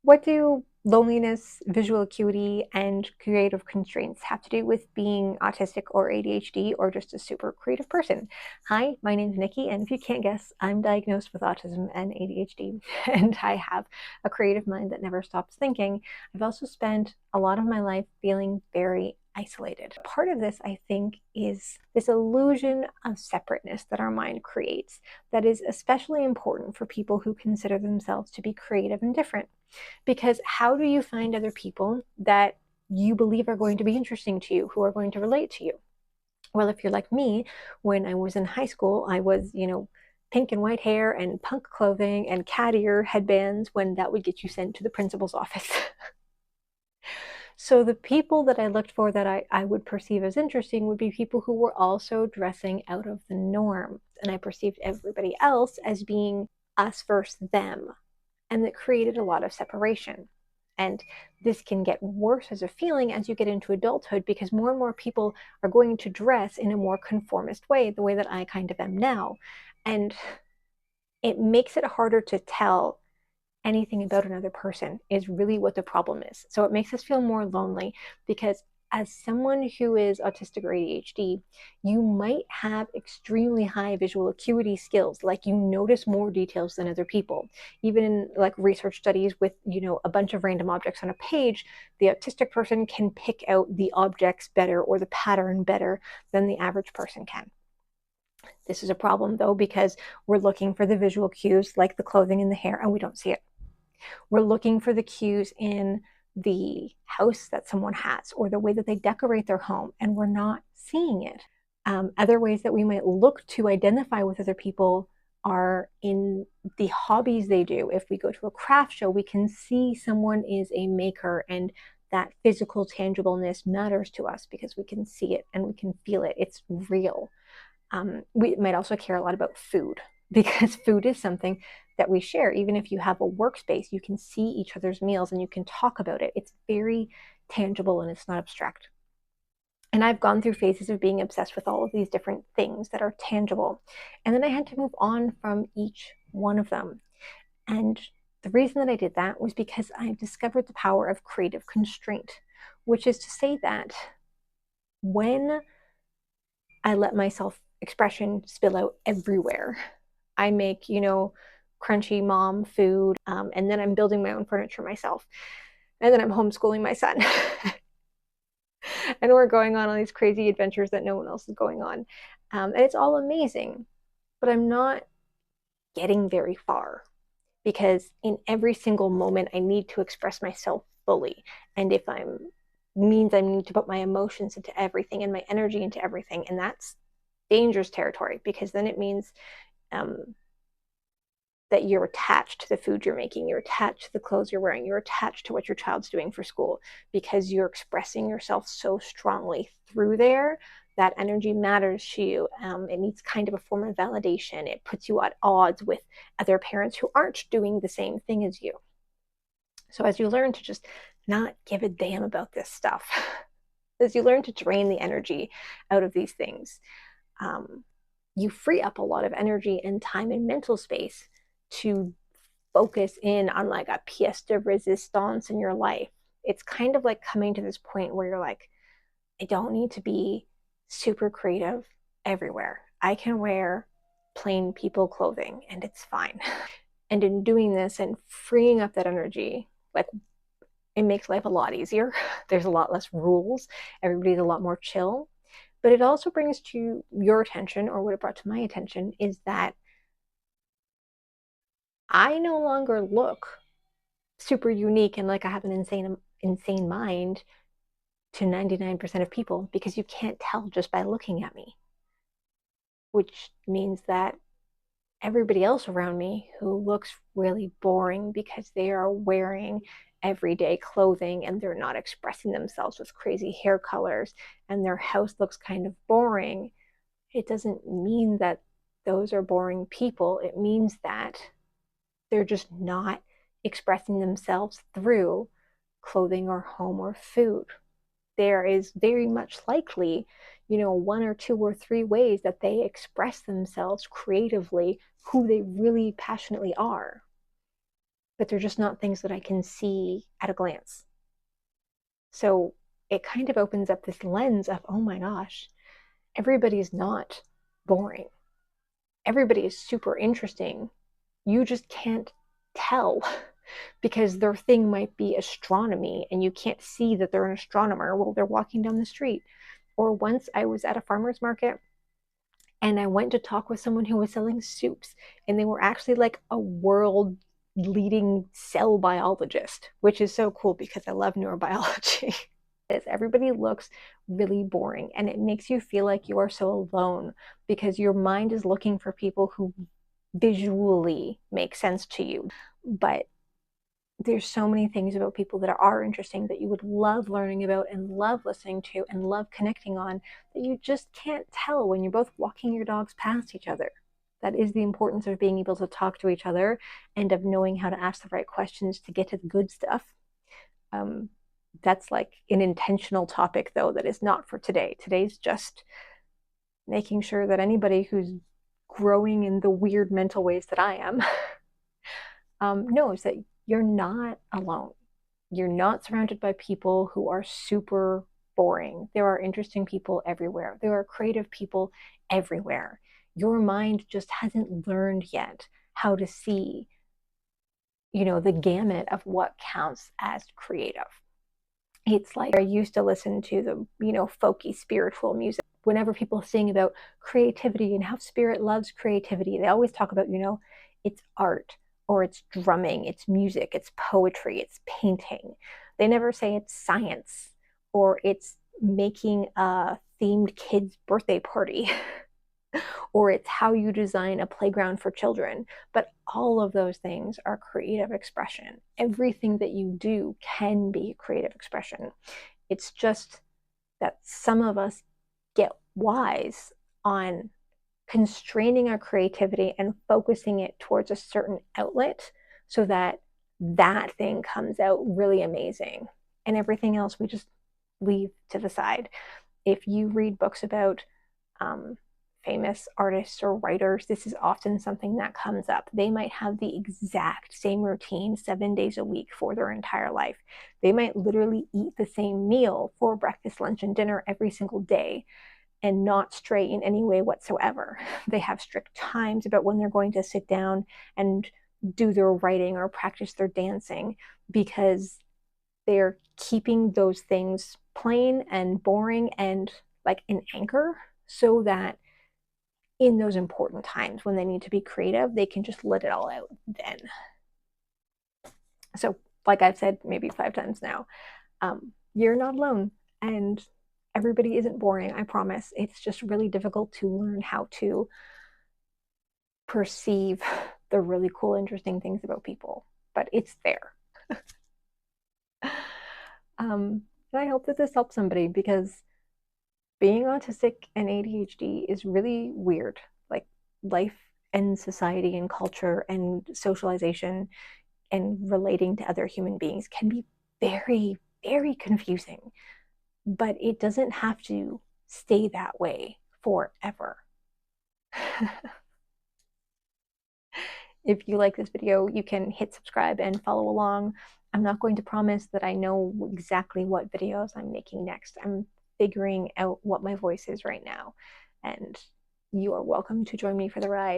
What do loneliness, visual acuity, and creative constraints have to do with being autistic or ADHD or just a super creative person? Hi, my name's Nikki, and if you can't guess, I'm diagnosed with autism and ADHD, and I have a creative mind that never stops thinking. I've also spent a lot of my life feeling very isolated. Part of this, I think, is this illusion of separateness that our mind creates that is especially important for people who consider themselves to be creative and different. Because how do you find other people that you believe are going to be interesting to you, who are going to relate to you? Well, if you're like me, when I was in high school, I was, pink and white hair and punk clothing and cat ear headbands when that would get you sent to the principal's office. So the people that I looked for that I would perceive as interesting would be people who were also dressing out of the norm. And I perceived everybody else as being us versus them. And that created a lot of separation. And this can get worse as a feeling as you get into adulthood because more and more people are going to dress in a more conformist way, the way that I kind of am now. And it makes it harder to tell anything about another person is really what the problem is. So it makes us feel more lonely because as someone who is autistic or ADHD, you might have extremely high visual acuity skills, like you notice more details than other people. Even in like research studies with, a bunch of random objects on a page, the autistic person can pick out the objects better or the pattern better than the average person can. This is a problem though, because we're looking for the visual cues like the clothing and the hair, and we don't see it. We're looking for the cues in the house that someone has or the way that they decorate their home, and we're not seeing it. Other ways that we might look to identify with other people are in the hobbies they do. If we go to a craft show, we can see someone is a maker, and that physical tangibleness matters to us because we can see it and we can feel it. It's real. We might also care a lot about food because food is something that we share. Even if you have a workspace, you can see each other's meals and you can talk about it. It's very tangible and it's not abstract. And I've gone through phases of being obsessed with all of these different things that are tangible. And then I had to move on from each one of them. And the reason that I did that was because I discovered the power of creative constraint, which is to say that when I let myself expression spill out everywhere. I make, crunchy mom food, and then I'm building my own furniture myself. And then I'm homeschooling my son. And we're going on all these crazy adventures that no one else is going on. And it's all amazing, but I'm not getting very far because in every single moment, I need to express myself fully. And if I'm means I need to put my emotions into everything and my energy into everything. And that's dangerous territory because then it means that you're attached to the food you're making, you're attached to the clothes you're wearing, you're attached to what your child's doing for school because you're expressing yourself so strongly through there. That energy matters to you. It needs kind of a form of validation. It puts you at odds with other parents who aren't doing the same thing as you. So as you learn to just not give a damn about this stuff, as you learn to drain the energy out of these things, you free up a lot of energy and time and mental space to focus in on like a pièce de résistance in your life. It's kind of like coming to this point where you're like, I don't need to be super creative everywhere. I can wear plain people clothing and it's fine. And in doing this and freeing up that energy, like it makes life a lot easier. There's a lot less rules. Everybody's a lot more chill. But it also brings to your attention, or what it brought to my attention, is that I no longer look super unique and like I have an insane mind to 99% of people because you can't tell just by looking at me. Which means that everybody else around me who looks really boring because they are wearing everyday clothing and they're not expressing themselves with crazy hair colors and their house looks kind of boring, it doesn't mean that those are boring people. It means that they're just not expressing themselves through clothing or home or food. There is very much likely, one or two or three ways that they express themselves creatively, who they really passionately are. but they're just not things that I can see at a glance. So it kind of opens up this lens of, oh my gosh, everybody's not boring. Everybody is super interesting. You just can't tell because their thing might be astronomy and you can't see that they're an astronomer while they're walking down the street. Or once I was at a farmer's market and I went to talk with someone who was selling soups, and they were actually like a world leading cell biologist, which is so cool because I love neurobiology. Everybody looks really boring, and it makes you feel like you are so alone because your mind is looking for people who visually make sense to you. But there's so many things about people that are interesting that you would love learning about and love listening to and love connecting on that you just can't tell when you're both walking your dogs past each other. That is the importance of being able to talk to each other and of knowing how to ask the right questions to get to the good stuff. That's like an intentional topic, though, that is not for today. Today's just making sure that anybody who's growing in the weird mental ways that I am knows that you're not alone. You're not surrounded by people who are super boring. There are interesting people everywhere. There are creative people everywhere. Your mind just hasn't learned yet how to see, the gamut of what counts as creative. It's like I used to listen to the, folky spiritual music. Whenever people sing about creativity and how spirit loves creativity, they always talk about, it's art, or it's drumming, it's music, it's poetry, it's painting. They never say it's science or it's making a themed kid's birthday party or it's how you design a playground for children. But all of those things are creative expression. Everything that you do can be creative expression. It's just that some of us get wise on constraining our creativity and focusing it towards a certain outlet so that that thing comes out really amazing. And everything else we just leave to the side. If you read books about famous artists or writers, this is often something that comes up. They might have the exact same routine 7 days a week for their entire life. They might literally eat the same meal for breakfast, lunch, and dinner every single day and not stray in any way whatsoever. They have strict times about when they're going to sit down and do their writing or practice their dancing because they're keeping those things plain and boring and like an anchor so that in those important times when they need to be creative, they can just let it all out then. So, like I've said maybe 5 times now, you're not alone, and everybody isn't boring, I promise. It's just really difficult to learn how to perceive the really cool, interesting things about people, but it's there. And I hope that this helps somebody because being autistic and ADHD is really weird. Like life and society and culture and socialization and relating to other human beings can be very, very confusing, but it doesn't have to stay that way forever. If you like this video, you can hit subscribe and follow along. I'm not going to promise that I know exactly what videos I'm making next. I'm figuring out what my voice is right now, and you are welcome to join me for the ride.